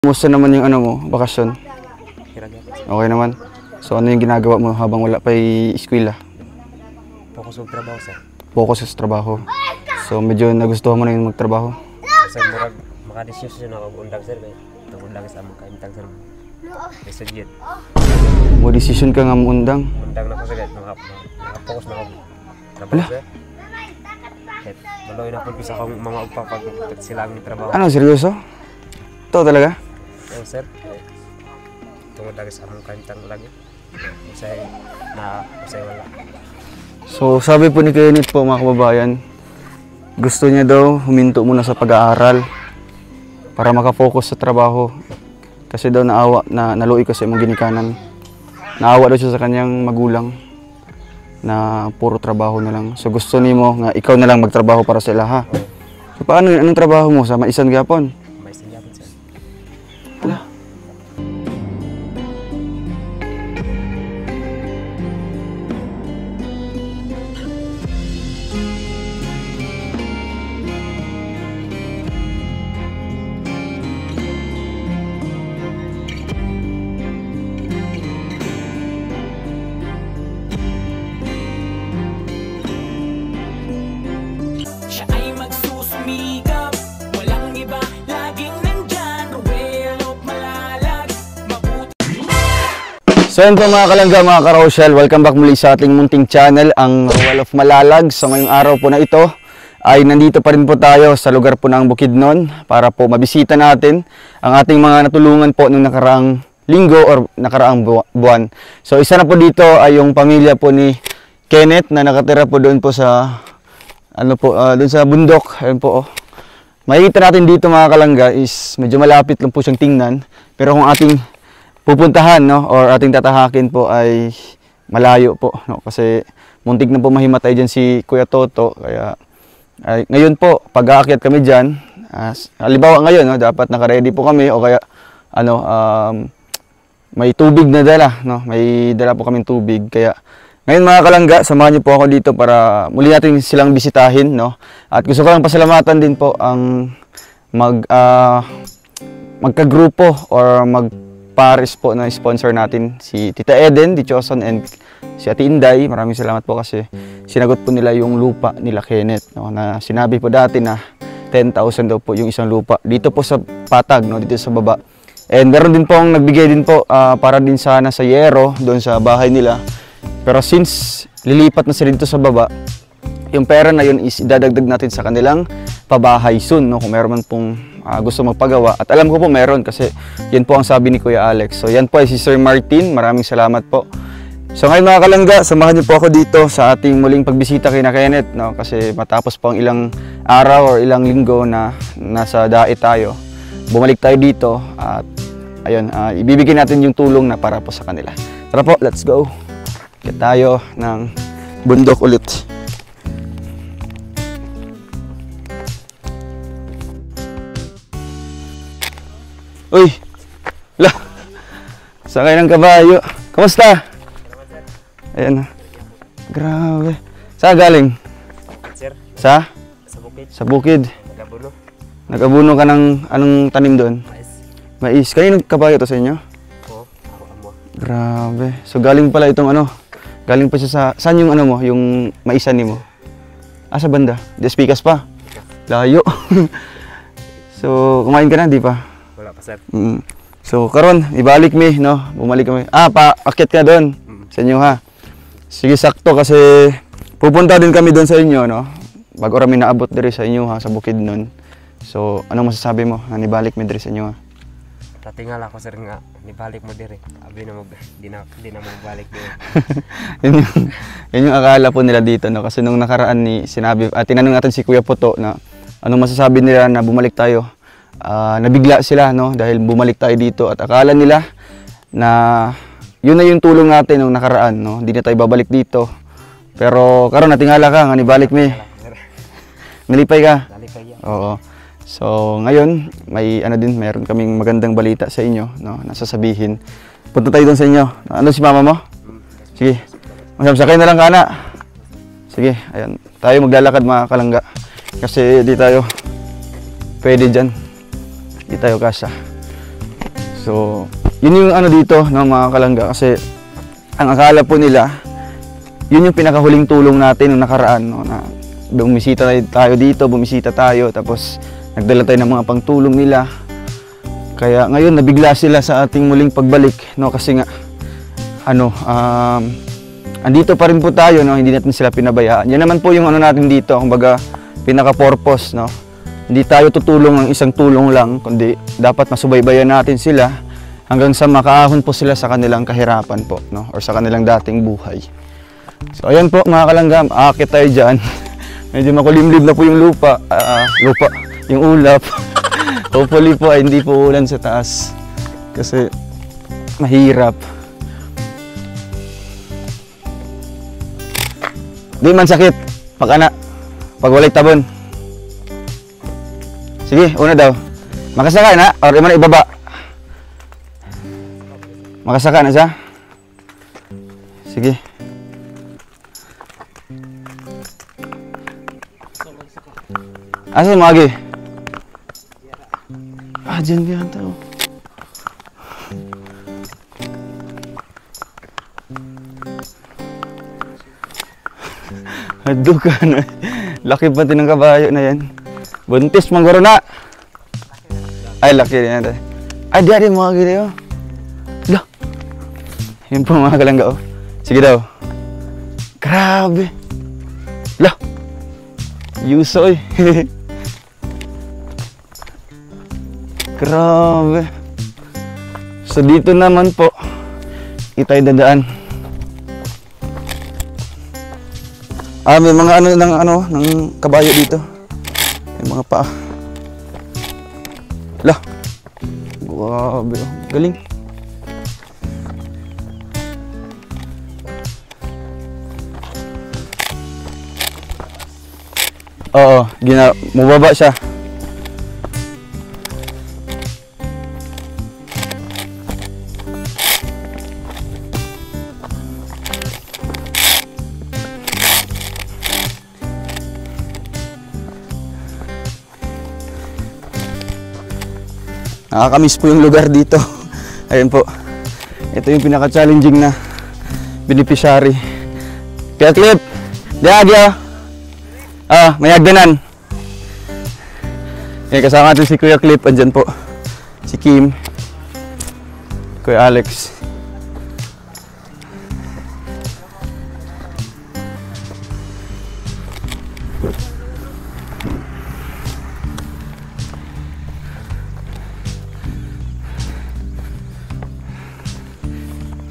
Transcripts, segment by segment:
Kumusta naman yung ano mo, bakasyon? Okay naman. So ano yung ginagawa mo habang wala pa eskwela? Focus sa trabaho, sir. Focus sa trabaho. So medyo nagustuhan mo na yung magtrabaho? Sir, murag makadesisyon ako undang, sir. Undang sa among kaimtang, sir. Isugid. Mo decision ka nga mundang? Undang na ko, sir. Naka-focus na ako. Trabaho, sir. Kahit maloy na po sa akong mga upapag silang trabaho. Ano, seryoso? Ito talaga? Oo, sir. Tungod lagi sa among kaimtang lagi. Usay wala. So sabi po ni Kenneth po mga kababayan, gusto niya daw huminto muna sa pag-aaral para makafocus sa trabaho. Kasi daw naluoy ko sa imong ginikanan. Naawa daw siya sa kanyang magulang na puro trabaho na lang. So gusto nimo nga ikaw na lang magtrabaho para sa ilaha. So paano anong trabaho mo sa maisan gyapon? Maisan gyapon, sir. Wala. So yun po mga kalangga, mga karosyal, welcome back muli sa ating munting channel, ang Roel of Malalag. So ngayong araw po na ito ay nandito pa rin po tayo sa lugar po ng Bukidnon para po mabisita natin ang ating mga natulungan po nung nakaraang linggo or nakaraang buwan. So isa na po dito ay yung pamilya po ni Kenneth na nakatira po doon po sa doon sa bundok. Ayun po. Makikita natin dito mga kalangga is medyo malapit lang po siyang tingnan, pero kung ating pupuntahan or ating tatahakin po ay malayo po kasi muntik na po mahimatay diyan si Kuya Toto. Kaya ngayon po pag-aakyat kami diyan, halimbawa ngayon dapat naka-ready po kami o kaya may tubig na dala, may dala po kaming tubig. Kaya ngayon mga kalangga, samahan niyo po ako dito para muli natin silang bisitahin, At gusto ko lang pasalamatan din po ang magkagrupo or Paris po na sponsor natin, si Tita Eden Dichoson and si Ate Inday. Maraming salamat po kasi sinagot po nila yung lupa nila Kenneth, na sinabi po dati na 10,000 daw po yung isang lupa dito po sa Patag, dito sa baba. And meron din po ang nagbigay din po para din sana sa Yero doon sa bahay nila, pero since lilipat na sila dito sa baba, yung pera na yun is idadagdag natin sa kanilang pabahay soon, kung meron man pong gusto magpagawa. At alam ko po meron kasi yan po ang sabi ni Kuya Alex. So yan po ay si Sir Martin. Maraming salamat po. So ngayon mga kalangga, samahan niyo po ako dito sa ating muling pagbisita kay Kenneth, kasi matapos po ang ilang araw or ilang linggo na nasa daet tayo, bumalik tayo dito at ayun, ibibigay natin yung tulong na para po sa kanila. Tara po, let's go. Kaya tayo ng bundok ulit. Uy! La! Sakay ng kabayo. Kamusta? Ayan. Grabe. Saan galing? Sir? Sa? Sa bukid. Sa bukid. Nagabuno. Nag-abuno ka ng anong tanim doon? Mais. Mais. Kaninong kabayo to sa inyo? Oo. Ako amo. Grabe. So galing pala itong galing pa siya sa, saan yung mo? Yung maisan ni mo? Sa banda. Despikas pa. Layo. So kumain ka na, di pa? Wala pa, sir. So karon ibalik mi, bumalik kami. Paakyat ka doon sa inyo ha. Sige, sakto kasi pupunta din kami doon sa inyo, bago kami naabot diri sa inyo ha, sa Bukidnon. So anong masasabi mo na nibalik mi diri sa inyo ha? Tatingal ako, sir, nga nibalik mo diri. Abi na mo di na mo balik diri. yun yung akala po nila dito, kasi nung nakaraan tinanong natin si Kuya Poto na anong masasabi nila na bumalik tayo. Nabigla sila dahil bumalik tayo dito at akala nila na yun na yung tulong natin nung nakaraan, hindi na tayo babalik dito. Pero karon natingala ka nga nibalik mi. Nalipay ka? Nalipay yan. Oo. So ngayon meron kaming magandang balita sa inyo, nasasabihin. Punta tayo doon sa inyo. Ano si mama mo? Sige. Masakay na lang kana. Sige, ayan. Tayo maglalakad mga kalangga. Kasi di tayo pwede dyan. Di tayo kasya. So, yun yung ano dito, no, mga kalangga, kasi ang akala po nila, yun yung pinakahuling tulong natin nung nakaraan, no, na bumisita tayo dito, tapos nagdala tayo ng mga pangtulong nila. Kaya ngayon nabigla sila sa ating muling pagbalik, no, kasi nga ano, andito pa rin po tayo, no, hindi natin sila pinabayaan. Yan naman po yung ano natin dito, kumbaga pinaka-purpose, no. Hindi tayo tutulong ng isang tulong lang, kundi dapat masubaybayan natin sila hanggang sa makaahon po sila sa kanilang kahirapan po, no, or sa kanilang dating buhay. So ayan po mga kalangga, aakit tayo dyan. Medyo makulimlim na po yung yung ulap. Hopefully po ay hindi po ulan sa taas kasi mahirap. Di man sakit pag walay tabon. Sige, una daw. Makasaka na or iman ibaba. Makasaka na siya. Sige. Asa mo agi? Diyan yan tao. Hado ka na. Laki pati ng kabayo na yan. Buntis manggoro na. Ay, laki na yan. Ay, di mo agi na yun. Lah. Yun po mga kalangga. Sige daw. Grabe. Lah. Yuso eh. Grabe. So dito naman po itay dadaan. May mga ng kabayo dito. May mga paa. Lah. Grabe. Galing. Oo, mababa siya. Nakakamiss po yung lugar dito. Ayun po. Ito yung pinaka-challenging na beneficiary. Kuya Clip! Diagyo! May hagdanan. Yan, kasama natin si Kuya Clip. Andyan po. Si Kim. Kuya Alex.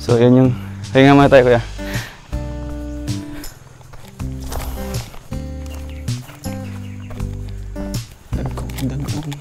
So, yan yung... Kaya nga mga tayo, kuya. Dagong.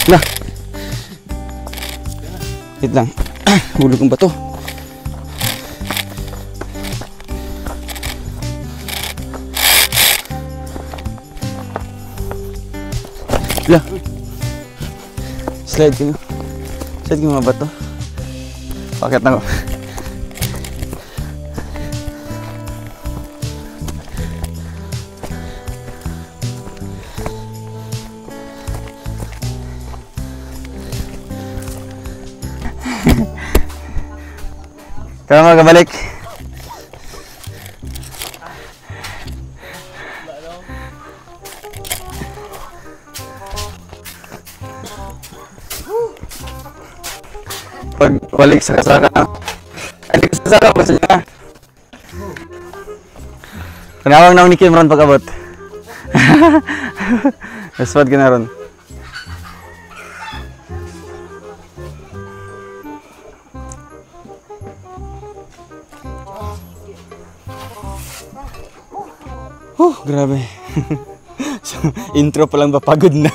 Nah. Wait lang. Hulog ang bato. Lah. Slide ko. Slide ko mga bato. Paket na ko. Kaya magkabalik. Pag balik sa kasaka. Ay, kasaka pa siya. Kanawang na ni Kim ron pag-abot. Naswad ka na ron. Grabe. So, intro pa lang ba pagod na.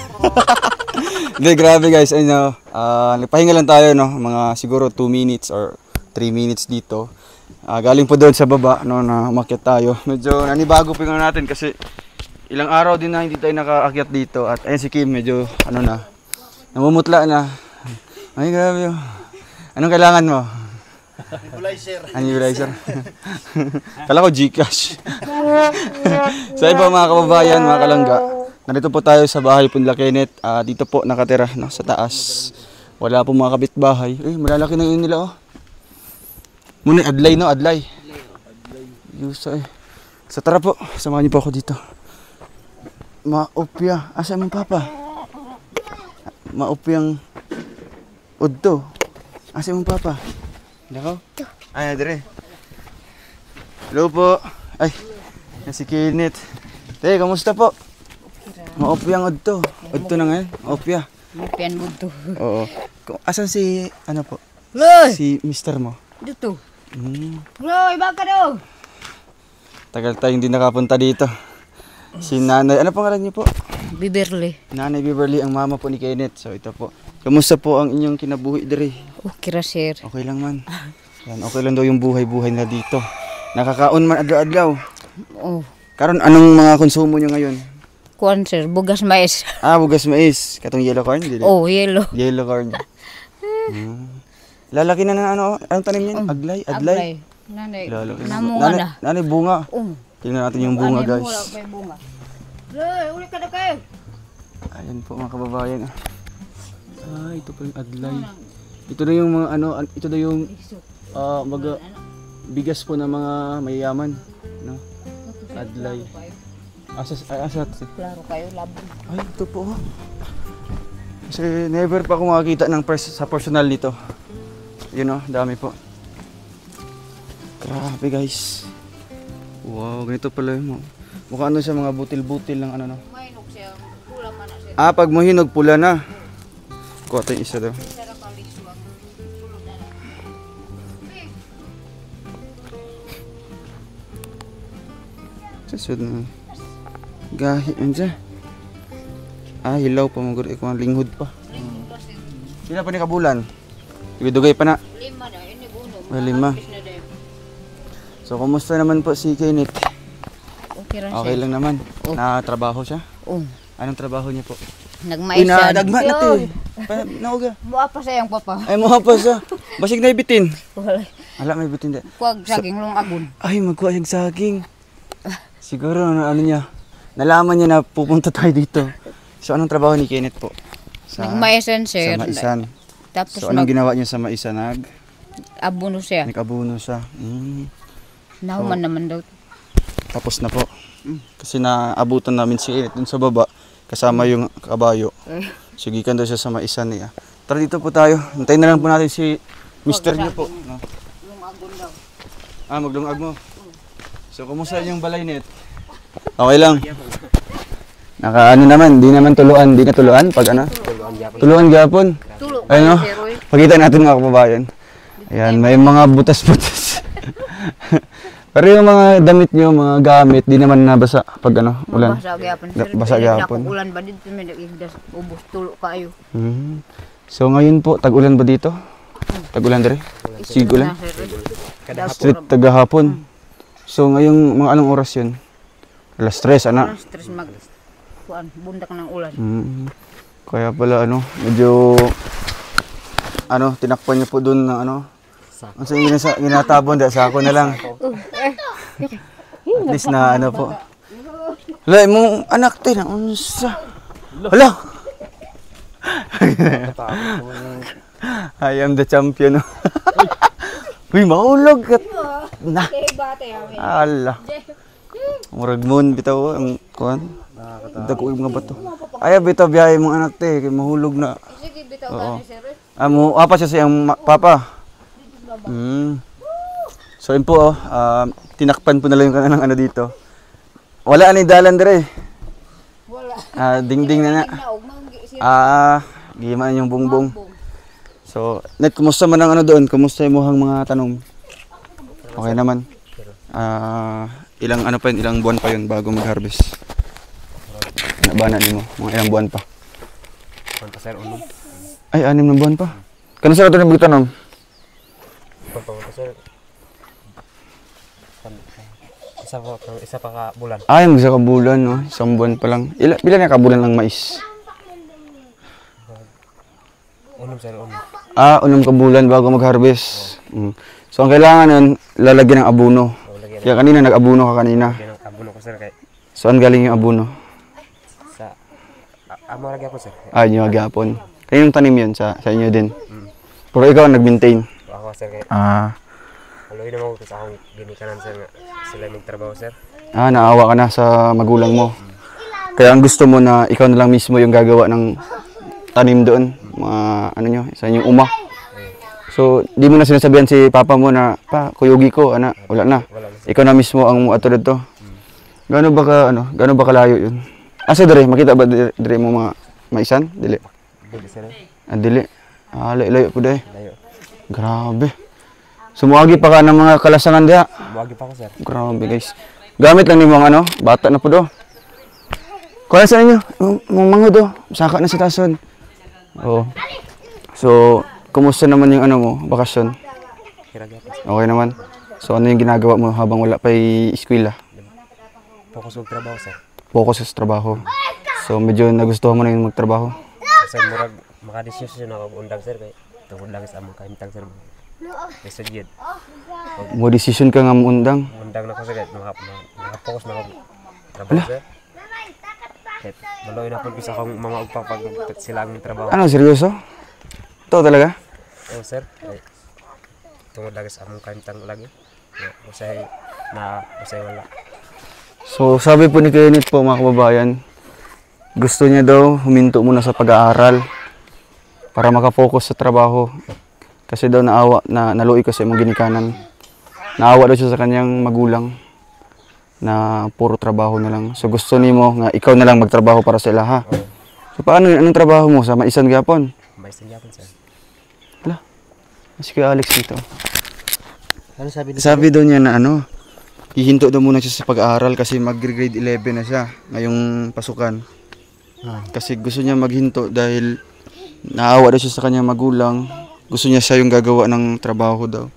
Hindi, grabe guys. Nagpahinga lang tayo, no? Mga siguro 2 minutes or 3 minutes dito. Galing po doon sa baba, no, na umakyat tayo. Medyo nanibago po yung natin kasi ilang araw din na hindi tayo nakaakyat dito. At ayun si Kim, medyo ano na, namumutla na. Ay, grabe yun. Anong kailangan mo? Nebulizer. Kala ko Gcash. So ayun po mga kababayan, mga kalangga. Nandito po tayo sa bahay po nila Kenneth. Dito po nakatira, no, sa taas. Wala po mga kapitbahay. Malalaki na yun nila, oh. Muna, adlay, no? Adlay. Yusa, eh. So tara po, samahan niyo po ako dito. Maupya. Asa mong papa? Maupyang udto. Asa mong papa? Nako? Ay, dire. Hello po. Ay, si Kenneth. Te, kamusta po? Maupyang udto. Udto na ngayon? Maupya. Maupyan udto. Oo. Asan si, ano po? Loy! Si mister mo? Dito. Hmm. Loy, baka daw! Tagal tayong hindi nakapunta dito. Si Nanay, ano pangalan niyo po? Beverly. Nanay Beverly, ang mama po ni Kenneth. So ito po. Kamusta po ang inyong kinabuhi dire? Okay ra, sir. Okay lang man. Yan, okay lang daw yung buhay-buhay na dito. Nakakaon man adlaw-adlaw. Oh, Karon anong mga konsumo niyo ngayon? kuan, sir. Bugas mais. Bugas mais. Katong yellow corn? Dili. Oh, yellow. Yellow corn. Lalaki na ng ano? Anong tanim niyan? Aglay? Adlay? Nanay. Lalaki. Namunga na. Nanay, bunga. Oh. Tingnan natin yung bunga, guys. May bunga. Loy, uli ka na kayo. Ayan po mga kababayan. Ito po yung adlay. Ito na yung mga ano, ito na yung bigas po ng mga mayayaman, no? Adlay. Asat. Klaro kayo, labon. Ay, ito po. Kasi never pa ako makakita ng sa personal nito. You know, dami po. Grabe guys. Wow, ganito pala yun. Mukha ano siya, mga butil-butil ng ano, no? Mahinog siya. Pula man na siya. Pag mahinog, pula na. Kuha tayo isa daw. Sarap ang liswag. Susod na. Gahi, andyan. Hilaw pa mga guri. Ikaw ang linghod pa. Sila pa ni kabulan? Ibidugay pa na. 5 na, ini uno. May 5. So, kumusta naman po si Kenneth? Okay ra siya. Okay lang naman. Oh. Natrabaho siya? Oh. Anong trabaho niya po? Nagmais siya. Inadagma na to eh. Nauga. Buwa pa sa iyang papa. Ay, mga pa siya. Basig na ibitin. Wala. Ala, may bitin. Kuwag saging long agun. Ay, magkuha yung saging. Siguro, ano niya. Nalaman niya na pupunta tayo dito. So, anong trabaho ni Kenneth po? Nagmaisan, sir. Sa Maisan. Tapos So, anong ginawa niya sa Maisan? abuno siya. Nag-abuno siya. Nahuman naman daw. Tapos na po. Kasi naabutan namin si Kenneth dun sa baba. Kasama yung kabayo. Sigikan daw siya sa Maisan niya. Tara dito po tayo. Hintayin na lang po natin si Mr. niyo po. No? Lungagon daw. Maglungag mo. So, kumusta yung balay net? Okay lang. Ano naman, di naman tuluan. Di na tuluan pag ano? Tuluan gyapon. Tulog Ayun, no? sir. Oy. Pakita natin mga kababayan. Ayan, may mga butas-butas. Pero yung mga damit nyo, mga gamit, di naman nabasa pag ano, ulan. Basa gyapon sir. Basa gyapon. Ulan ba dito may nagigdas ubos tulo kayo. So ngayon po, tag-ulan ba dito? Tag-ulan dire? Sig-ulan? Street tagahapon. So ngayong mga anong oras yun? Alas 3, ana? Alas 3 mag bundak ng ulan. Kaya pala ano, medyo tinakpan niyo po doon ng ano. Ang sa ginatabon dahil sa ako na lang. At least na ano po. Hala, mong anak tayo na unsa. Hala! I am the champion. Uy, mahulog ka. Na. Hala. Murag moon bitaw ang kuan. Dako yung mga bato. Ay, bitaw biyahe mong anak tayo kay mahulog na. Sige bitaw ka ni sir. Apa siya siyang papa. So yun po, tinakpan po na lang yung kanang ano dito. Wala ni dalan dire. Wala. Dingding na na. Giman yung bungbong. So, net, kumusta man ang ano doon? Kumusta yung muhang mga tanong? Okay naman. Ilang ano pa yun, ilang buwan pa yun bago mag-harvest. Nabana mo, mga ilang buwan pa. Ay, 6 na buwan pa. Kano sa ito na magtanong? sir. Isa pa ka bulan. Ah, yung isa ka bulan, no? Isang buwan pa lang. Pila na kabulan ng mais? Unom sir, unom. Ah, 6 ka bulan bago mag-harvest. So, ang kailangan nun, lalagyan ng abono. Kaya kanina, nag-abono ka kanina. Lagyan ng abono ko sir kay Saan galing yung abono? sa amo lagi ako sir. Ah, yung agapon. Kaninong tanim yun sa inyo din? Pero ikaw ang nag-maintain. Ako sir kay Ah, aloy na mo ko sa akong ginikanan sir nga sila magtrabaho sir. naawa ka na sa magulang mo. Kaya ang gusto mo na ikaw na lang mismo yung gagawa ng tanim doon. Mga ano nyo, sa inyong uma. So, di mo na sinasabihan si papa mo na, pa, kuyugi ko, ana, wala na. Wala na sir. Ikaw na mismo ang atulad to. Gaano ba kalayo yun? Asa dire, makita ba dire mo mga maisan? Dili. Dili sir. Ah, dili. Ah, layo po dai. Layo. Grabe. Sumuagi pa ka ng mga kalasangan diha. Buwagi pa ko sir. Grabe guys. Gamit lang ni mga bata na po do. Kuha sa inyo, mga mango do. Saka na si Tason. Oh. So, kumusta naman yung mo, bakasyon? Hiragi ako. Okay naman. So, ano yung ginagawa mo habang wala pa eskwela? Focus og trabaho sir. Focus sa trabaho. So, medyo nagustuhan mo na yung magtrabaho. Sir murag makadesisyon ako og undang sir kay tungod lang sa among kahimtang sir. Resulyed. Mo decision ka nga muundang. Undang na ko sir kay naka-focus na ako trabaho sir. Kahit maloy na po sa akong mga ugpapag sila ang trabaho. Ano, seryoso? Ito talaga? Oo sir. Ay, tungod lang sa among kahimtang lagi. Usay wala. So, sabi po ni Kenneth po mga kababayan, gusto niya daw huminto muna sa pag-aaral para makafocus sa trabaho. Kasi daw naluoy kasi mong ginikanan. Naawa daw siya sa kanyang magulang na puro trabaho na lang. So, gusto nimo nga ikaw na lang magtrabaho para sa ila ha. So, paano yun? Anong trabaho mo? Sa maisan gapon? May sinjapon sir. Wala. Mas kaya Alex dito. Ano sabi Sabi daw niya na hihinto daw muna siya sa pag-aaral kasi mag-grade 11 na siya ngayong pasukan. Kasi gusto niya maghinto dahil naawa daw siya sa kanyang magulang. Gusto niya siya yung gagawa ng trabaho daw.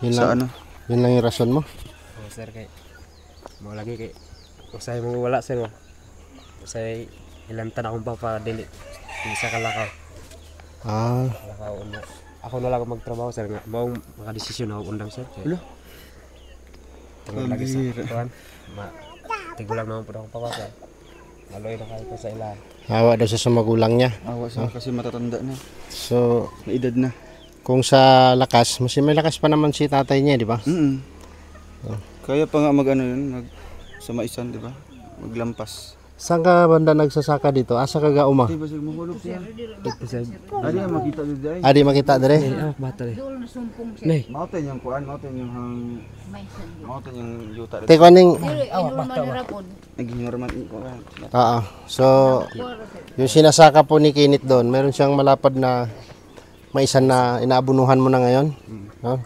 Yun Sa lang, yun lang yung rason mo? Oo sir kay mo lagi kay usay mo wala sir. Usay ilang tan akong papadili. Isa ka lakaw. Lakaw na. Ako na lang magtrabaho sir nga mao makadesisyon ako undang sir. Wala. Tungod lagi sa kuan. Tigulang naman po akong papasa. Maloy na kayo sa ilan. Hawa daw siya sa magulang niya. Awa siya kasi matatanda na. So, May edad na. kung sa lakas, mas may lakas pa naman si tatay niya, di ba? Kaya pa nga sa maisan, di ba? Maglampas. Saan ka banda nagsasaka dito? Asa ka gauma? Di ba siya mahulog siya? Ari makita dito ay. Adi makita dire? Bata rin. Doon na sumpong siya. Nay. Mauten yung kuan, mauten yung May sandi. mauten yung yuta. Te kaning Pero inuman na rapon. Naghinyorman kuan. Oo. So, yung sinasaka po ni Kinit doon, meron siyang malapad na maisan na inaabunuhan mo na ngayon. No?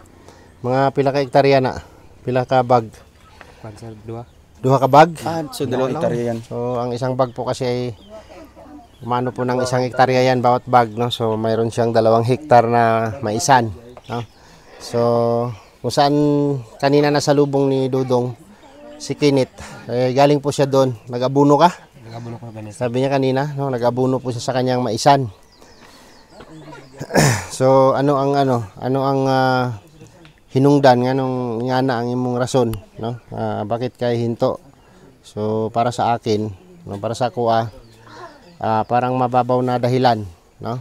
Mga pila ka hektarya na? Pila ka bag? Kuan sir dua. Duha ka bag? So dalawang hektarya yan. So, ang isang bag po kasi ay umano po ng isang hektarya yan bawat bag, no? So, mayroon siyang 2 hektar na maisan, no? So, kung saan kanina nasa lubong ni Dudong si Kinit, galing po siya doon. Nag-abuno ka? Nagabuno ko ganis. Sabi niya kanina, no? Nag-abuno po siya sa kanyang maisan. So, ano ang hinungdan nganong na ang imong rason, no? Bakit kay hinto? So para sa akin, no, para sa kuha, parang mababaw na dahilan, no?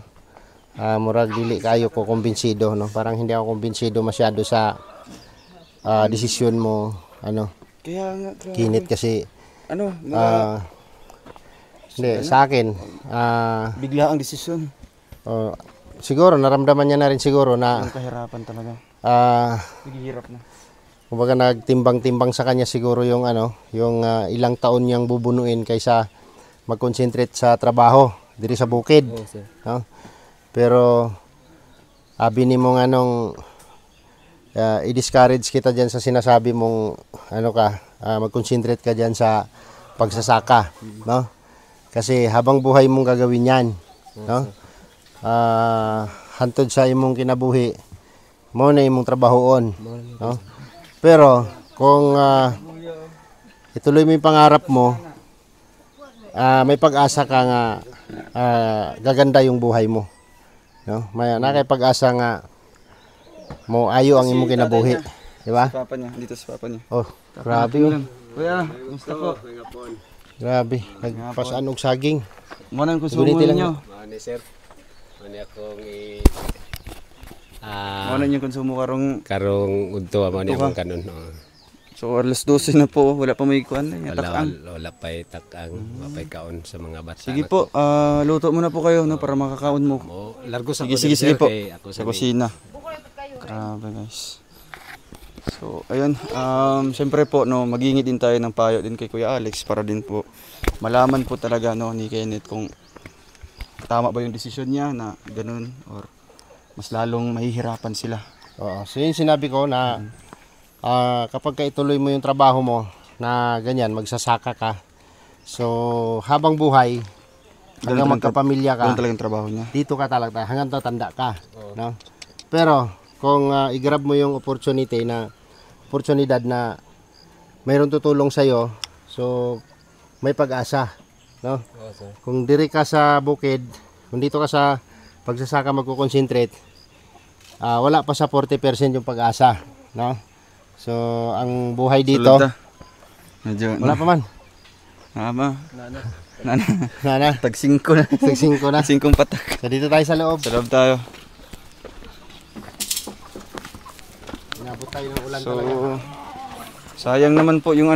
Murag dili kayo ko kumbinsido, no? Parang hindi ako kumbinsido masyado sa desisyon mo, Kaya nga Kinit kasi mga hindi sa akin, bigla ang desisyon. siguro naramdaman niya na rin siguro na Ang kahirapan talaga. Naghihirap na. kumbaga nagtimbang-timbang sa kanya siguro yung yung ilang taon niyang bubunuin kaysa mag-concentrate sa trabaho diri sa bukid, no? Pero abi ni mo i-discourage kita diyan sa sinasabi mong mag-concentrate ka diyan sa pagsasaka, no? Kasi habang buhay mong gagawin 'yan, no? Hantod sa imong kinabuhi, mo na imong trabahoon, no? Pero kung ituloy mo yung pangarap mo, may pag-asa ka nga gaganda yung buhay mo, no? May nakay pag-asa nga mo ayo ang imong kinabuhi, di ba? Papa niya, dito sa papa niya. Oh, grabe oh. Kuya, kumusta po? Grabe, nagpasaan og saging. Mo nang konsumo Guniti lang ninyo. Ano sir? Ano akong Mo nang yung konsumo karong udto mo ni akong kanon. So alas 12 na po, wala pa may kuan na Wala pa'y takang, mapay kaon sa mga bata. Sige po, luto muna po kayo no para makakaon mo. Largo sa Sige po. Ako Sa kusina. Grabe guys. So ayun, syempre po no, maghingi din tayo ng payo din kay Kuya Alex para din po malaman po talaga no ni Kenneth kung tama ba yung desisyon niya na ganun or mas lalong mahihirapan sila. Oo, so yun sinabi ko na kapag ka ituloy mo yung trabaho mo na ganyan, magsasaka ka. So habang buhay, hanggang magkapamilya ka, Ganun talaga yung trabaho niya. dito ka talaga hanggang tatanda ka, no? Pero kung i-grab mo yung oportunidad na mayroon tutulong sa iyo, so may pag-asa, no? Kung diri ka sa bukid, kung dito ka sa pagsasaka magko-concentrate, wala pa sa 40% yung pag-asa, no? So ang buhay dito, Sulod na. Medyo, wala pa man. Nana, Tag 5 na. tagsingko na. 5 patak. So dito tayo sa loob. Sa loob tayo. Inabot tayo ng ulan So, talaga. sayang naman po yung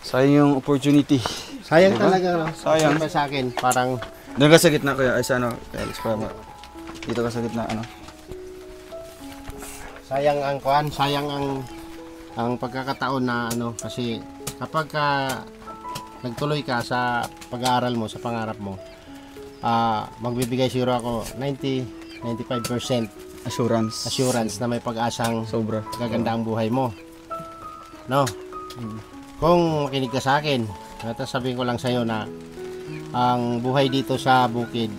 sayang yung opportunity. Sayang talaga, no? Sayang. Siyempre sa akin, parang Doon ka sa gitna kuya, ay sa Alex, para dito ka sa gitna, sayang ang kuan, sayang ang pagkakataon na kasi kapag nagtuloy ka sa pag-aaral mo, sa pangarap mo, magbibigay siguro ako 95% assurance na may pag-asang Sobra. gaganda ang buhay mo. No? Kung makinig ka sa akin, sabihin ko lang sa iyo na ang buhay dito sa bukid,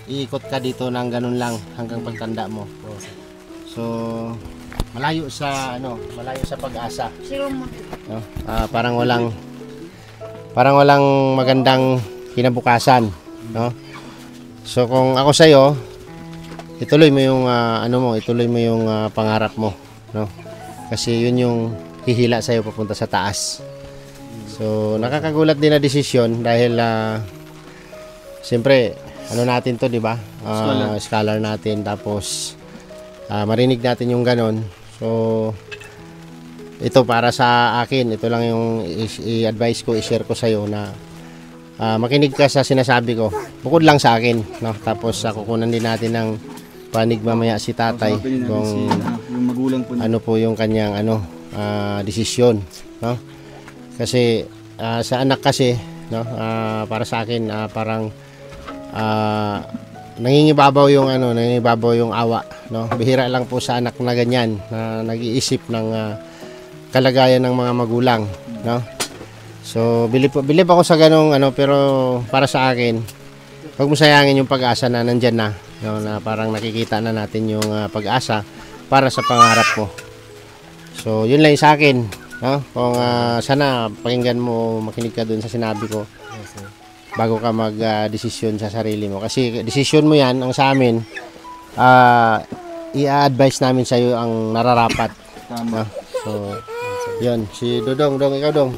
iikot ka dito ng ganun lang hanggang pagtanda mo. So, malayo sa pag-asa. No? Parang walang magandang kinabukasan, no? So kung ako sa iyo, ituloy mo yung ituloy mo yung pangarap mo, no? Kasi yun yung hihila sa iyo papunta sa taas. So nakakagulat din na desisyon dahil siyempre natin to, di ba? Scholar natin, tapos marinig natin yung ganon. So ito para sa akin, ito lang yung i-advise ko, i-share ko sa iyo na makinig ka sa sinasabi ko. Bukod lang sa akin, no? Tapos kukunan din natin ng panig mamaya si tatay kung yung magulang po ano po yung kanyang desisyon, no? Kasi sa anak kasi, no, para sa akin parang nangingibabaw yung awa, no? Bihira lang po sa anak na ganyan na nag-iisip ng kalagayan ng mga magulang, no? So bilib ako sa ganong pero para sa akin, huwag mo sayangin yung pag-asa na nandyan na, no? Na parang nakikita na natin yung pag-asa para sa pangarap mo. So yun lang sa akin, no? Kung sana pakinggan mo, makinig ka dun sa sinabi ko bago ka mag-desisyon sa sarili mo, kasi desisyon mo yan. Ang sa amin, i-advise namin sa iyo ang nararapat. Tama. So yun, si Dodong, ikaw Dong.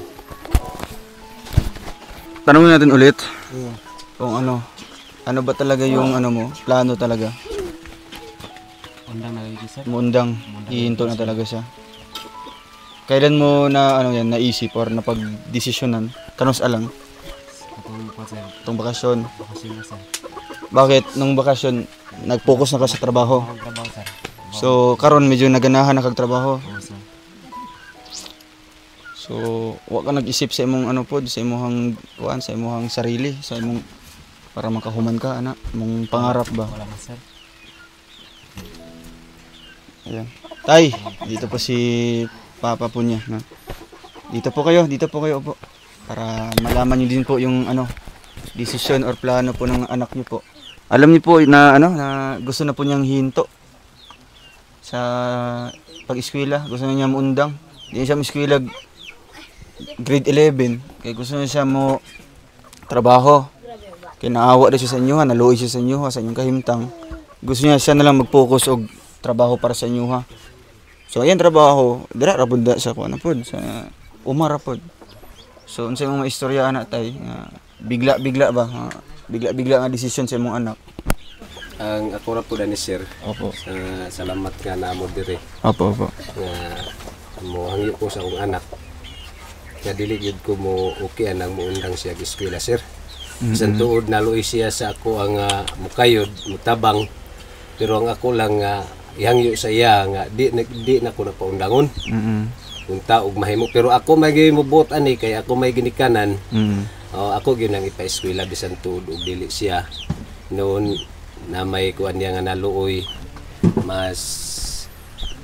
Tanungin natin ulit kung ano ba talaga yung mo, plano talaga. Undang na sir. Mundang, hihinto na talaga siya. Kailan mo na naisip or napag-desisyonan? Kanus alang? Itong bakasyon. Bakit nung bakasyon nag-focus na ka sa trabaho? So karon medyo naganahan na kag trabaho. So wa ka nag-isip sa imong sa imong sa imong sarili, sa imong para makahuman ka mong pangarap ba? Wala na sir. Ayan. Tay, dito po si Papa po niya. No? Dito po kayo po. Para malaman niyo din po yung desisyon or plano po ng anak niyo po. Alam niyo po na na gusto na po niyang hinto. sa pag-eskwela. Gusto niya maundang. Di siya mo-eskwela grade 11. Kaya gusto niya siya mo trabaho. Kaya naawa rin siya sa inyo, naluoy siya sa inyo, sa inyong kahimtang. Gusto niya siya na lang mag-focus og trabaho para sa inyo. So ayan trabaho, dira ra pud sa kuan pod sa umara pod. So unsa imong maistorya anak tay? Bigla-bigla ba? Bigla-bigla nga desisyon sa imong anak. Ang ako ra po ni sir. Opo. Salamat nga namo dire. Opo. Nga mo hangyo ko sa akong anak. Nga dili gyud ko mo okay anang muundang siya sa eskwela sir. Bisan tuod naluoy siya sa ako ang mukayod, mutabang. Pero ang ako lang ihangyo sa iya nga di na ko napaundangon. Unta og mahimo pero ako may gimubot ani kay ako may ginikanan. Ako gyud nang ipa-eskwela bisan tuod og dili siya. Noon na may kuan niya nga naluoy mas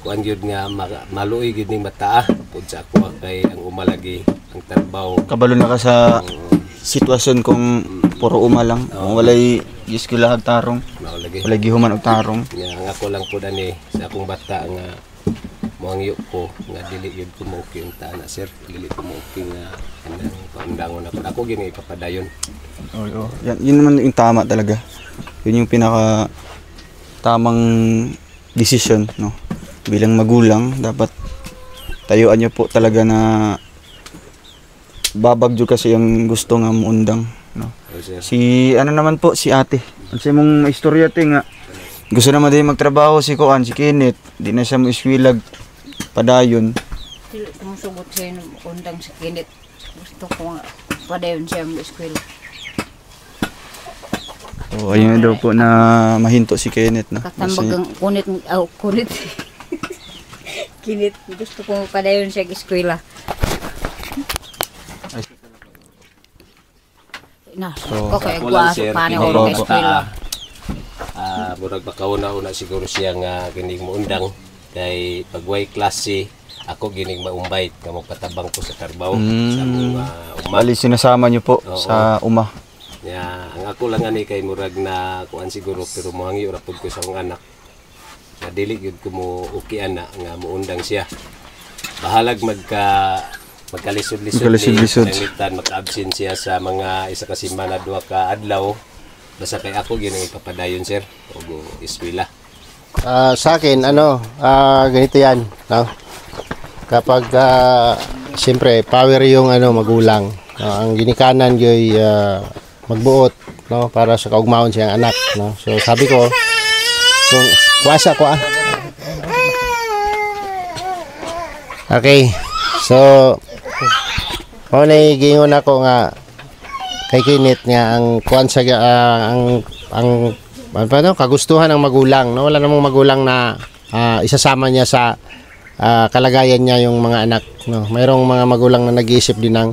kuan gyud nga maluoy gyud ning mataa pud sa ako kay ang umalagi ang trabaho. Kabalo na ka sa sitwasyon kung puro uma lang, kung walay eskwela tarong, walay gihuman og tarong. Nga ako lang pud ani sa akong bata nga moangyo ko nga dili gyud ko mo okay unta na sir, dili ko mo okay nga kanang paundangon ako gyud nga ipapadayon. Oo. Yun naman yung tama talaga. Yun yung pinaka tamang decision, no? Bilang magulang, dapat tayuan nyo po talaga na babagyo kasi yung gusto nga muundang, no? Si ano naman po, si ate. Kasi mong istorya te nga. Gusto naman din magtrabaho si Kuan, si Kenneth. Di na siya mo iswilag padayon. Dili ko sugot siya ng undang si Kenneth. Gusto ko nga padayon siya mo eskwela. So, ayun daw po na mahinto si Kenneth, no? Katambag ang kunit. Kenneth, gusto ko padayon siya sa eskwela. Na, So, okay, ako lang, guwaso sir, pa ni kini Jorge basta, eskwela. murag makauna-una siguro siya nga kinig muundang kay pagway klase ako gining maumbay nga magpatabang ko sa trabaho sa mga uma. Bali sinasama nyo po sa uma. Ang ako lang ani kay murag na kuan siguro pero mohangi ora pud ko sa akong anak. Nga dili gyud ko mo okay ana nga muundang siya. Bahalag magkalisod-lisod nanglitan maka-absent siya sa mga isa ka semana duha ka adlaw. Basta kay ako gyud ang ipapadayon sir og eskwela. Sa akin, ganito yan, no? Kapag, siyempre, power yung magulang. Ang ginikanan yo'y magbuot, no? Para sa kaugmaon siyang anak, no? So, sabi ko, kung kuwasa ko, Okay, so, gingon ako nga, kay Kenneth nga, ang kuwan sa, kagustuhan ng magulang, no? Wala namang magulang na isasama niya sa kalagayan niya yung mga anak, no? Mayroong mga magulang na nag-iisip din ng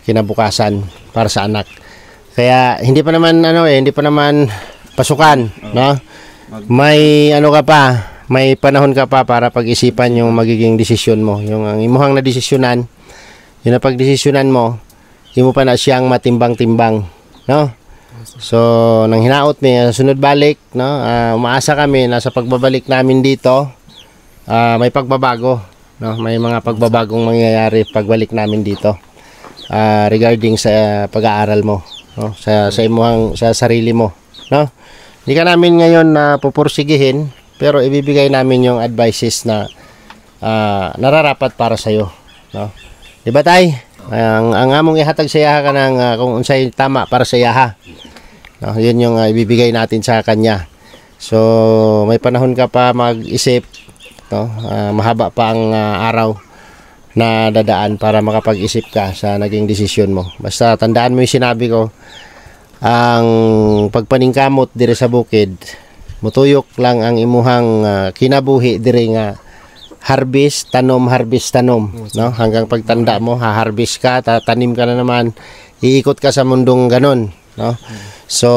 kinabukasan para sa anak. Kaya hindi pa naman pasukan, no? May may panahon ka pa para pag-isipan yung magiging desisyon mo. Yung ang imuhang na desisyonan, yung napagdesisyonan mo, imo pa na siyang matimbang-timbang, no? So, nang hinaot mi sunod balik, no? Umaasa kami na sa pagbabalik namin dito, may pagbabago, no? May mga pagbabagong mangyayari pagbalik namin dito. Regarding sa pag-aaral mo, no? Sa imuhang sa sarili mo, no? Hindi ka namin ngayon na pupursigihin, pero ibibigay namin yung advices na nararapat para sa iyo, no? Di ba tay? Ang among ihatag sa iyaha ka ng kung unsay tama para sa iyaha. No, yun yung ibibigay natin sa kanya. So, may panahon ka pa mag-isip, no? Mahaba pa ang araw na dadaan para makapag-isip ka sa naging desisyon mo. Basta tandaan mo yung sinabi ko, ang pagpaningkamot dire sa bukid, mutuyok lang ang imuhang kinabuhi dire nga harvest tanom, no? Hanggang pagtanda mo, ha-harvest ka, tatanim ka na naman, iikot ka sa mundong ganon, no? So,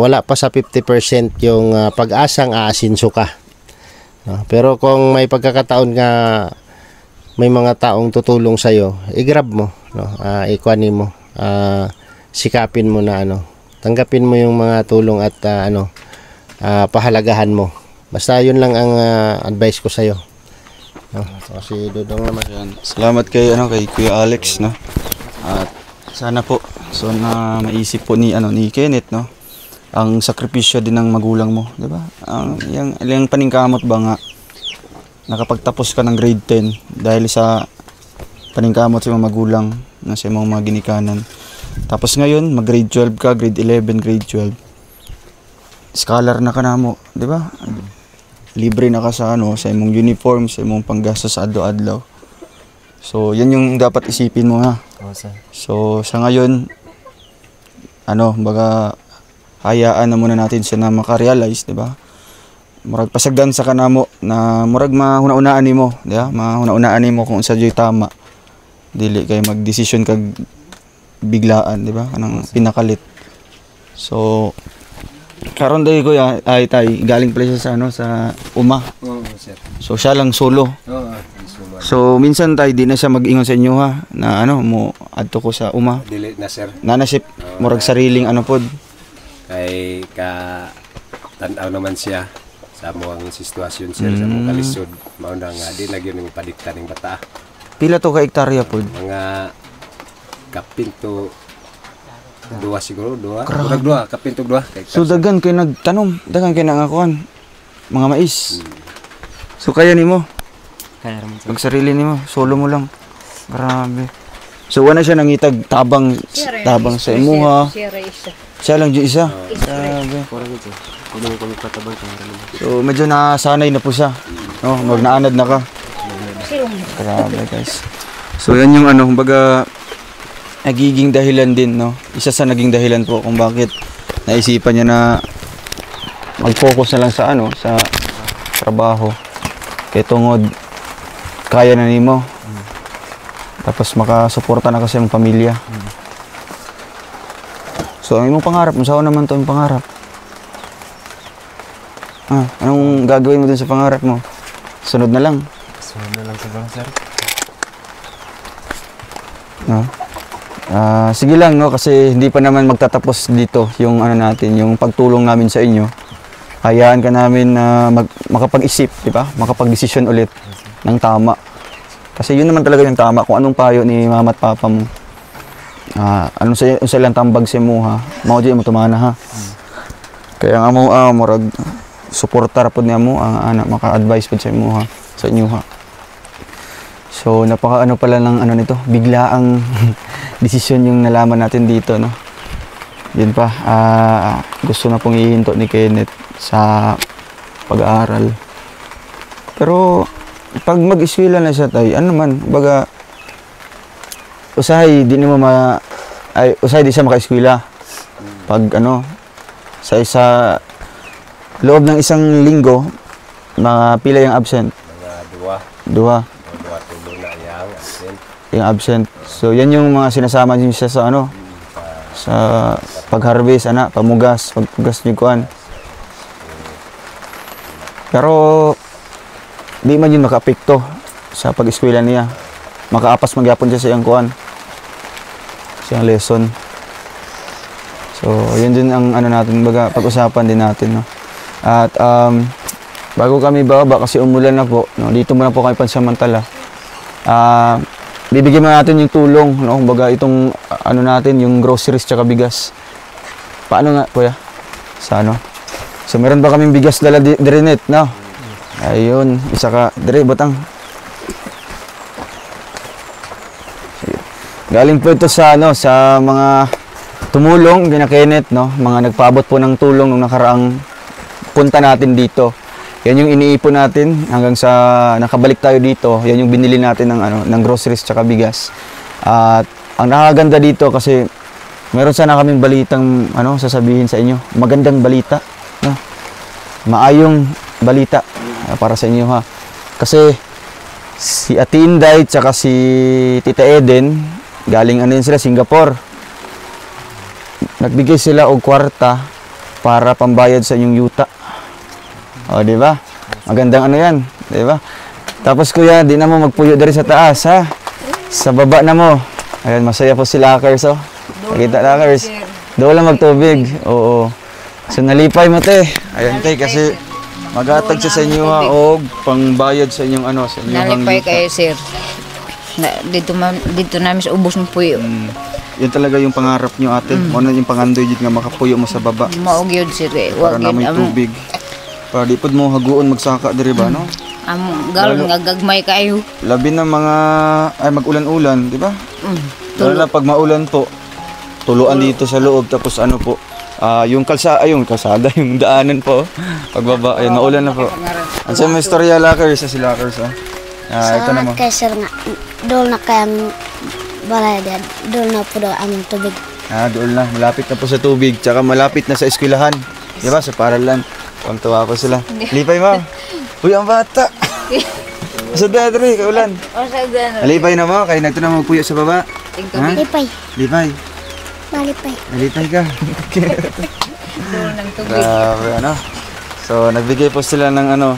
wala pa sa 50% yung pag-asang aasinso ka, no? Pero kung may pagkakataon nga may mga taong tutulong sa iyo, i-grab mo, no? Ikuanin mo, sikapin mo na tanggapin mo yung mga tulong at pahalagahan mo, Basta yun lang ang advice ko sa'yo. No? Kasi Dudong naman. Yan. Salamat kay Kuya Alex, no. At sana po na maisip po ni Kenneth, no. Ang sakripisyo din ng magulang mo, 'di ba? Yung paningkamot ba nga nakapagtapos ka ng grade 10 dahil sa paningkamot sa mga magulang na sa mga ginikanan. Tapos ngayon, mag-grade 12 ka, grade 11, grade 12. Scholar na ka na mo, 'di ba? Libre na ka sa sa imong uniform, sa imong panggastos sa adlaw-adlaw. So, yan yung dapat isipin mo ha. So, sa ngayon, baga hayaan na muna natin siya na makarealize, 'di ba? Murag pasagdan sa kanamo na murag mahuna-unaan nimo, 'di ba? Mahuna-unaan nimo kung unsa joy tama. Dili kay mag-decision kag biglaan, 'di ba? Kanang pinakalit. So, karon day ko ay tay galing pala siya sa uma. Oo, sir. So siya lang solo. Oo, So minsan tay di na siya mag-ingon sa inyo ha na mo adto ko sa uma. dili na, sir. Nanasip murag sariling pod. Kay ka tan-aw naman siya sa among sitwasyon, sir, sa among kalisod. Mao na nga di nagyon ning padiktan ning bata. Pila to ka hektarya pod? Mga kaping to dua siguro, dua, kaping to dua. So daghan kay nagtanom, daghan kay nangakuan mga mais. So kaya nimo? Kaya raman sir. Pag sarili nimo, solo mo lang. Grabe. So wala siya nangitag tabang sa imuha. Siya lang yung isa. Grabe. Kuno ko katabang kamera naman. So medyo nasanay na po siya. No, magnaanad na ka. Grabe guys. So yan yung kumbaga nagiging dahilan din, no. Isa sa naging dahilan po kung bakit naisipan niya na mag-focus na lang sa sa trabaho. Kaya tungod kaya na nimo. Tapos makasuporta na kasi ang pamilya. So ang imong pangarap, saan naman to yung pangarap? Anong gagawin mo din sa pangarap mo? Sunod na lang. Sunod na lang siguro sir. No? Sige lang, no, kasi hindi pa naman magtatapos dito yung natin, yung pagtulong namin sa inyo. Hayaan ka namin na makapag-isip, di ba? Makapag-desisyon ulit ng tama. Kasi yun naman talaga yung tama, kung anong payo ni mama at papa mo. Anong sa ilang tambag sa mo ha, mao di mo tumana ha. Kaya nga mo murag suportar pod niya mo ang anak maka-advise pod sa imo ha, sa inyo ha. So napaka pala ng nito, biglaang desisyon yung nalaman natin dito, no. Yun pa, gusto na pong ihinto ni Kenneth sa pag-aaral. Pero pag mag-eskwela na siya tay, baga usahay di mo usahay di siya maka-eskwela. Pag sa isa loob ng isang linggo, mga pila yung absent? Mga Dua tulo na yung absent. So yan yung mga sinasama niyo siya sa sa pag-harvest, pagmugas niyo kuan. Pero di man yun maka-apekto sa pag-eskwela niya. Makaapas magyapon siya sa iyang kuan, sa iyang lesson. So yun din ang natin, baga pag-usapan din natin, no. At bago kami bababa kasi umulan na po, no, dito muna po kami pansamantala. Bibigyan mo natin yung tulong, no, baga itong natin, yung groceries tsaka bigas. Paano nga kuya? Sa So meron ba kaming bigas dala direnet, no? Ayun, isa ka dire batang. Galing po ito sa sa mga tumulong kina Kenneth, no, mga nagpaabot po ng tulong nung nakaraang punta natin dito. Yan yung iniipon natin hanggang sa nakabalik tayo dito. Yan yung binili natin ng groceries tsaka bigas. At ang nakakaganda dito kasi meron sana kaming balitang sasabihin sa inyo. Magandang balita, no? Maayong balita para sa inyo ha. Kasi si Ate Inday tsaka si Tita Eden galing sila Singapore. Nagbigay sila og kwarta para pambayad sa inyong yuta. O, di ba? Magandang yan, di ba? Tapos kuya, di na mo magpuyo dari sa taas, ha? Sa baba na mo. Ayan, masaya po si Lakers, oh. Nakita Lakers. Doon lang magtubig. Oo. So nalipay mo te. Ayan te, kasi Maghatag siya sa inyo ha, o pangbayad sa inyong ano, sa inyong Nalipay kayo, sir. Dito namin sa ubos ng puyo. Yan talaga yung pangarap nyo ate. Ano yung pangandoy dito nga makapuyo mo sa baba. Maog yun, sir. Para namin tubig. Para di pod mo haguon magsaka diri ba no? Galon nga gagmay kayo. Labi na mga ay magulan-ulan, di ba? Lalo na pag maulan po, tuluan dito sa loob tapos ano po, yung kalsada, yung daanan po. Pagbaba, ayun, maulan na po. Ang sa may istorya lockers, si lockers ito na mo. Salamat kay sir nga, doon na kayang balay din, doon na po daw aming tubig. Doon na, malapit na po sa tubig, tsaka malapit na sa eskwelahan. Di ba, sa paralan. Pangtuwa po sila. Lipay mo. Uy, ang bata. Sa dadri, kaulan. Lipay na mo, kaya nagto na magpuyo sa baba. Lipay. Lipay. Malipay. Malipay ka. Doon ng tubig. Grabe, ano. So, nagbigay po sila ng ano,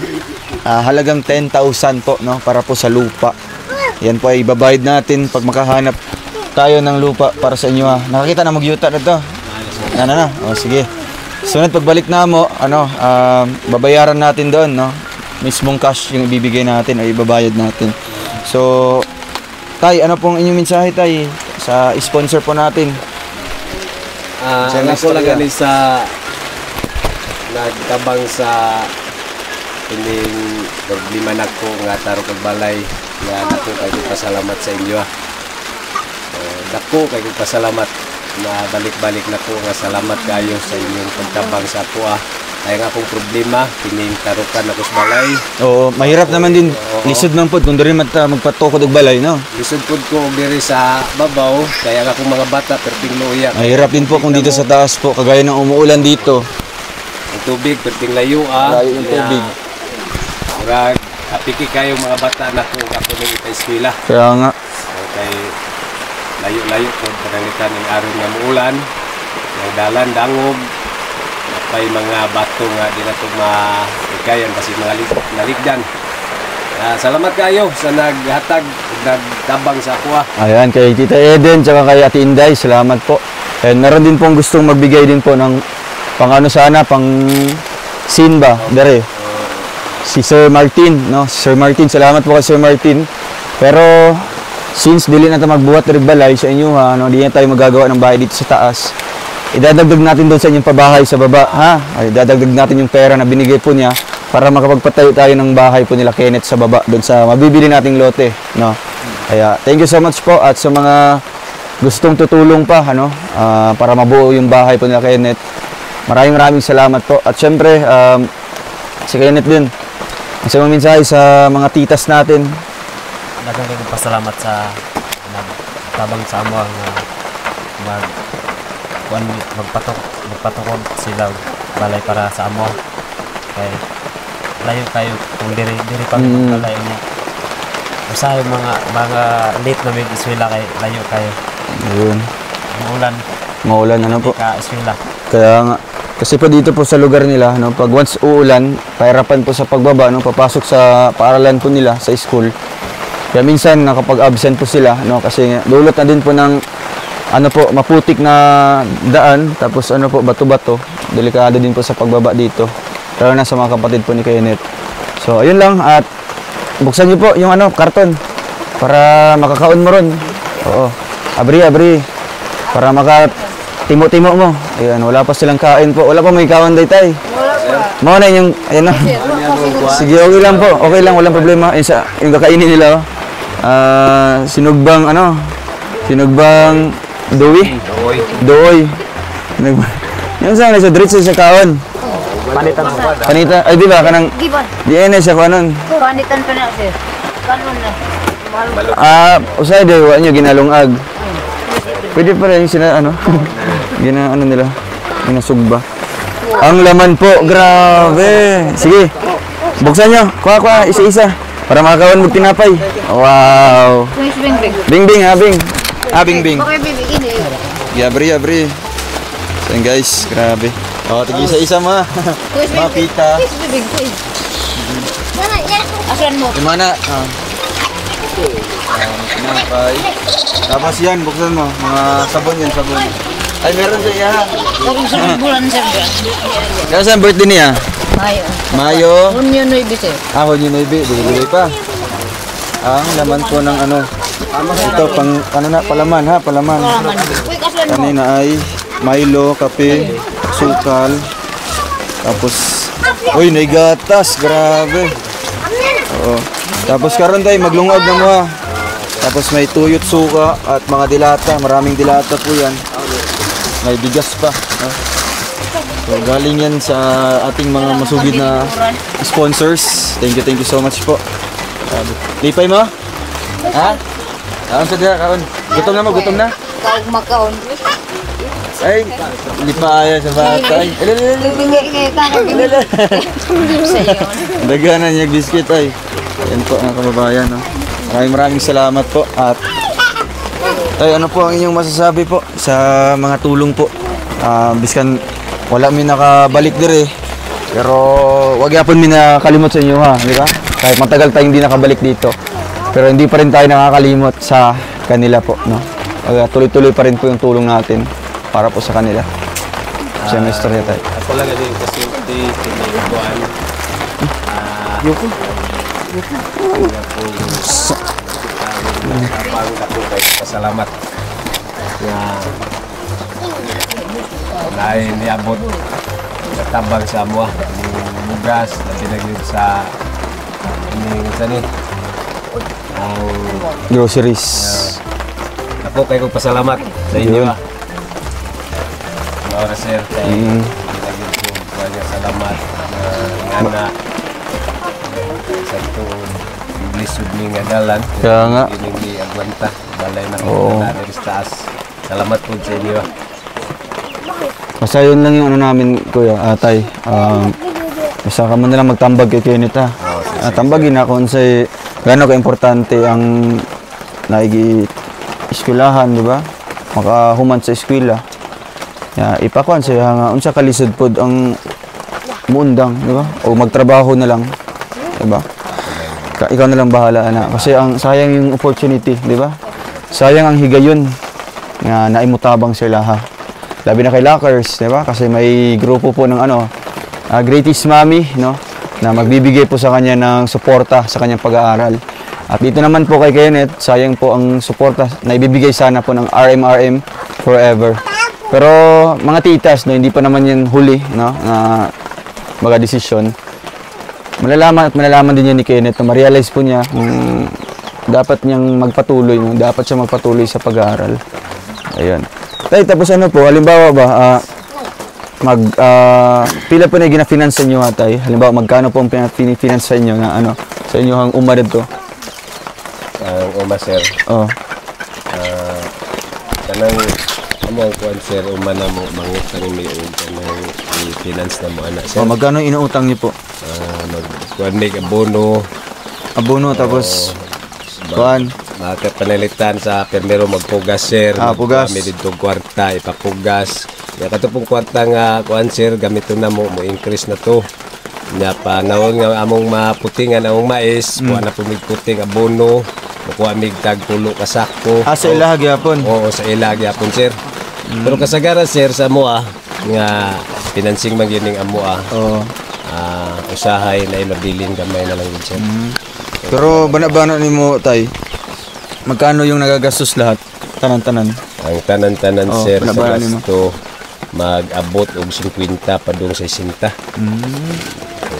halagang 10,000 po, no, para po sa lupa. Yan po ay ibabayad natin pag makahanap tayo ng lupa para sa inyo ha. Nakakita na mag-yuta na to. Yan na. O, sige. Sunod pagbalik na mo, ano, babayaran natin doon, no. Mismong cash yung ibibigay natin o ibabayad natin. So, Tay, ano pong inyong mensahe, Tay, sa sponsor po natin? Ako lang galing sa nagtabang sa ining problema nako nga taro kag balay nga dako kay pasalamat sa inyo. Dako kay pasalamat na balik-balik nako nga salamat kayo sa inyong pagtabang sa ako Kaya nga akong problema, kining tarukan ako sa balay. Oo, mahirap naman din. Lisod man po, kung doon rin magpatukod og balay, no? Lisod po ko diri sa babaw, kaya nga akong mga bata, perting luya. Mahirap din po kung dito sa taas po, kagaya ng umuulan dito. Ang tubig, perting layo Layo yung tubig. Murag, apiki kayo mga bata na kung ako nang ipa-eskwela. Kaya nga. Okay, layo-layo po, panangitan ng araw nga muulan, ng dalan, dangog, may mga bato nga di na ito maikayan kasi mga naligdan. Salamat kayo sa naghatag, nagtabang sa ako. Ayan, kay Tita Eden, tsaka kay Ate Inday, salamat po. And meron din pong gustong magbigay din po ng pang ano sana, pang Simba, dere. Si Sir Martin, no? Sir Martin, salamat po kay Sir Martin. Pero since dili na tayo magbuhat ng balay sa inyo ha, no? Di na tayo magagawa ng bahay dito sa taas. Idadagdag natin doon sa inyong pabahay sa baba, ha? Ay, idadagdag natin yung pera na binigay po niya para makapagpatayo tayo ng bahay po nila Kenneth sa baba, doon sa mabibili nating lote, no? Kaya, thank you so much po at sa mga gustong tutulong pa, ano? Para mabuo yung bahay po nila Kenneth. Maraming salamat po. At syempre, si Kenneth din. Ang sa mga mensahe sa mga titas natin. Daghang pasalamat sa nagtabang sa amo ang magpatukod sila balay para sa amo. Kay layo kayo kung diri pa balay mo. Usahay mga late na may eskwela kay layo kayo. Ayun. Maulan ano po. Ka eskwela. Kaya nga kasi po dito po sa lugar nila, no, pag once uulan, pahirapan po sa pagbaba, no, papasok sa paaralan po nila sa school. Kaya minsan nakapag-absent po sila, no, kasi dulot na din po ng ano po, maputik na daan, tapos ano po, bato-bato. Delikado din po sa pagbaba dito. Lalo na sa mga kapatid po ni Kenneth. So, ayun lang. At buksan niyo po yung ano, karton. Para makakaon mo ron. Oo. Abri. Para makatimo-timo mo. Ayan, wala pa silang kain po. Wala pa may kawan day tay. Wala pa. Na yung, ayan na. Sige, okay lang po. Okay lang, walang problema. Yung kakainin nila, sinugbang Doy. Yung saan sa diretso sa kaon. Panitan. Ay di ba kanang di ene sa kanon. Panitan pa na sir. Kanon na. Usay day wa nyo ginalungag. Pwede pa rin sina nila. Ginasugba. Ang laman po, grabe. Sige. Buksan nyo. Kuha isa-isa para makakawan mo tinapay. Wow. Bing. Bing. Okay, bibigin eh. Abri. So yun guys, grabe. Tigil isa-isa mga pita. Bibig ko eh. Asan mo? Gimana? Tinapay. Tapos yan, buksan mo. Mga sabon. Ay, meron sa iya. Huwag sunod bulan sir. Kaya saan birthday niya? Mayo. Mayo. Hunyo no ibig eh. Ahon yun, Ibi. Bili pa. Ang laman po ng ano. Ito, pang, ano na, palaman ha, palaman. Palaman. Uy, kaslan mo. Kanina ay Milo, kape, sukal. Tapos, uy, naigatas. Grabe. Oo. Tapos karon tayo, maglungag na mo ha. Tapos may tuyot suka at mga dilata. Maraming dilata po yan. May bigas pa. No? So, galing yan sa ating mga masugid na sponsors. Thank you so much po. Lipay mo? Ha? Kaon sa dira, kaon. Gutom na mo, gutom na? Kaog makaon. Ay, lipaya sa bata. Ay, Bibigay ka na. Sa'yo. daganan niya biscuit ay. Yan po mga kababayan. No? Maraming salamat po. At ay, ano po ang inyong masasabi po sa mga tulong po? Biskan wala mi nakabalik dire. Pero wag yapon mi nakalimot sa inyo ha, di ba? Kahit matagal tayong hindi nakabalik dito. Pero hindi pa rin tayo nakakalimot sa kanila po, no? Tuloy-tuloy pa rin po yung tulong natin para po sa kanila. Kasi may istorya tayo. Ako lang din kasi di tiniguan. Yoko. Pasalamat nga lain niabot natabang sa amuah bugas na pinaglit sa ini ang Groceries. ako kayo pasalamat sa inyo Maura sir kay pinaglit ko kanya salamat nga sa ito lisod ni nga dalan Kaya nga. hindi agwanta balay na Oo. na dari taas salamat po sa inyo Basta yun lang yung ano namin, kuya, atay. Basta ka mo nalang magtambag kay Kenneth ha. Tambagin na kung sa'y gano'n ka-importante ang naigi-eskwelahan, di ba? Makahuman sa eskwela. Ipakuan siya nga, unsa kalisod pod ang muundang, di ba? O magtrabaho na lang, di ba? Ikaw na lang bahala na. Kasi ang sayang yung opportunity, di ba? Sayang ang higayon nga naimutabang sila ha. Labi na kay Lockers, di ba? Kasi may grupo po ng ano, Greatest Mommy, no? Na magbibigay po sa kanya ng suporta sa kanyang pag-aaral. At dito naman po kay Kenneth, sayang po ang suporta na ibibigay sana po ng RMRM Forever. Pero mga titas, no, hindi pa naman yan huli, no? Na mga desisyon. Malalaman din yan ni Kenneth na ma-realize po niya dapat niyang magpatuloy, no? Dapat siya magpatuloy sa pag-aaral. Ayun. Tapos ano po, halimbawa ba, pila po na gina-finance sa inyo atay? Halimbawa, magkano po ang finance sa inyo na ano, sa inyo hang umarad to? Ang sir. Oh. Kanang ang kuan sir, umana mo mangutang mi kanang i-finance na mo ana sir. Oh, magkano inuutang niyo po? Magkuan ni abono. Abono tapos kuan. Panalitan sa permero magpugas sir. Pugas. Kami dito kwarta ipapugas. Ya kato pong kwarta nga kuan sir gamiton na mo increase na to. Nya pa nawon nga among maputingan among mais, kuha na pumigputing abono, kuha mig tag tulo ka sakto. Sa ilah gyapon. Oo, sa ilah gyapon sir. Pero kasagaran sir sa amoa nga financing man gyud ning amoa. Oo. Usahay na mabilin gamay na lang yun sir. Pero bana-bana nimo tay. Magkano yung nagagastos lahat? Tanan-tanan. Ang tanan-tanan sir sa bana-bana nimo. gasto mag-abot og 50 padung 60. Ang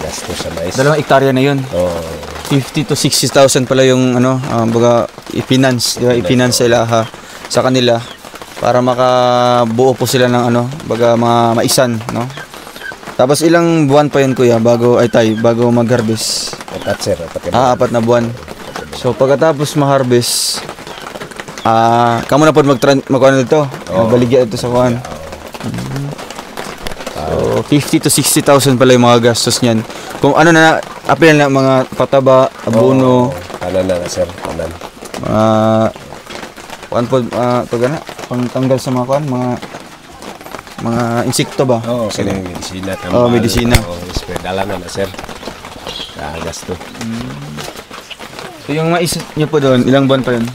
gasto sa mais. 2 hektarya na yun. Oo. 50 to 60,000 pala yung ano, baga i-finance, di ba? I-finance sila sa kanila para makabuo po sila ng ano, baga mga maisan, no? Tapos ilang buwan pa yun kuya bago bago mag-harvest? Apat sir, 4 na buwan. So pagkatapos ma-harvest, kamo na po magkuhan dito. Baligya ito sa kuhan. So 50 to 60,000 pala yung mga gastos niyan. Kung ano na apel na mga pataba, abono, kanan na sir, kanan. kuan po to gana pangtanggal sa mga kuan, mga insekto ba? Oo, kini medisina tambal. Oh, medisina. Spray dala na sir. Gasto. So yung mais niyo po doon, ilang buwan pa yun?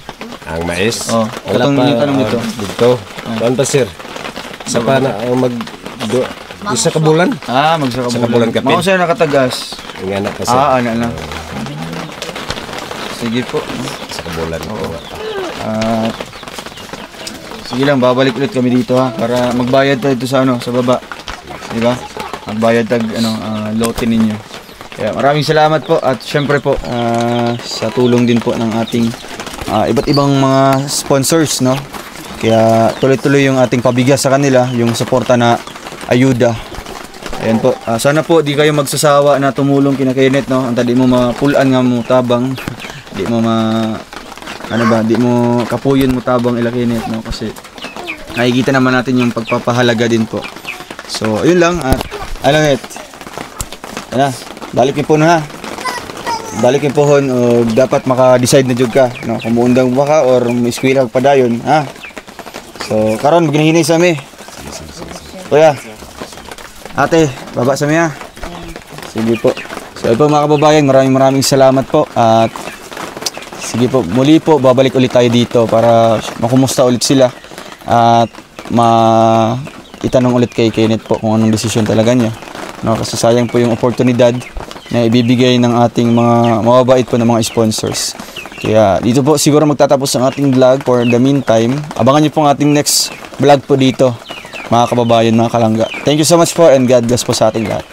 Ang mais? Oh, wala katong pa. yung tanong dito. Dito. Kuan pa sir. Sa pa na mag Isa ka bulan. Magsaka Sa kabulan kapin. Mao siya nakatagas. Ang anak pa siya. Ana na. Sige po. Sa kabulan. Sige lang, babalik ulit kami dito ha para magbayad tayo dito sa sa baba. Di ba? Magbayad tag lote ninyo. Kaya maraming salamat po at syempre po sa tulong din po ng ating iba't ibang mga sponsors, no? Kaya tuloy-tuloy yung ating pabigas sa kanila, yung suporta na ayuda. Ayan po. Sana po di kayo magsasawa na tumulong kina Kenneth, no? Anta di mo mapulan nga mo tabang. Di mo di mo kapuyon mo tabang ila Kenneth, no? Kasi nakikita naman natin yung pagpapahalaga din po. So, ayun lang at balikin po na ha. Balikin po hon o dapat maka-decide na jud ka, no? Kung muundang ba ka or eskwela pa dayon, ha? So, karon maghinay sa mi. Kuya. Ate, baba sa mi ha. Sige po. So, ito mga kababayan, maraming salamat po at sige po, muli po babalik ulit tayo dito para makumusta ulit sila at itanong ulit kay Kenneth po kung anong desisyon talaga niya. No, kasi sayang po yung oportunidad na ibibigay ng ating mga mababait po ng mga sponsors. Kaya dito po siguro magtatapos ang ating vlog for the meantime. Abangan niyo po ang ating next vlog po dito, mga kababayan, mga kalangga. Thank you so much po and God bless po sa ating lahat.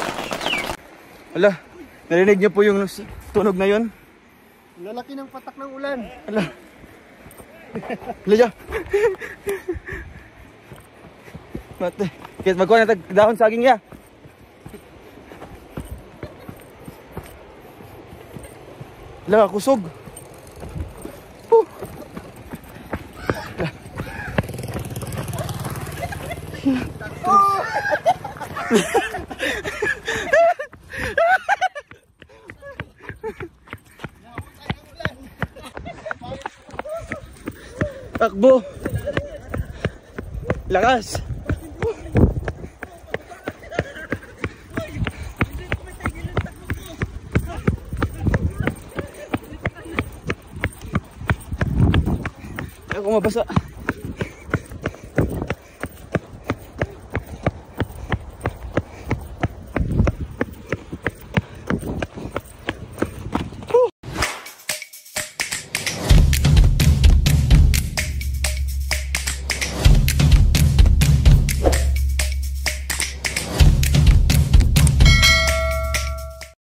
Ala, narinig niyo po yung tunog na yun? Lalaki ng patak ng ulan. Ala. Ala. Mate, kaya magkuha na dahon saging niya. Ala, kusog. Takbo. Lakas. Ako mabasa.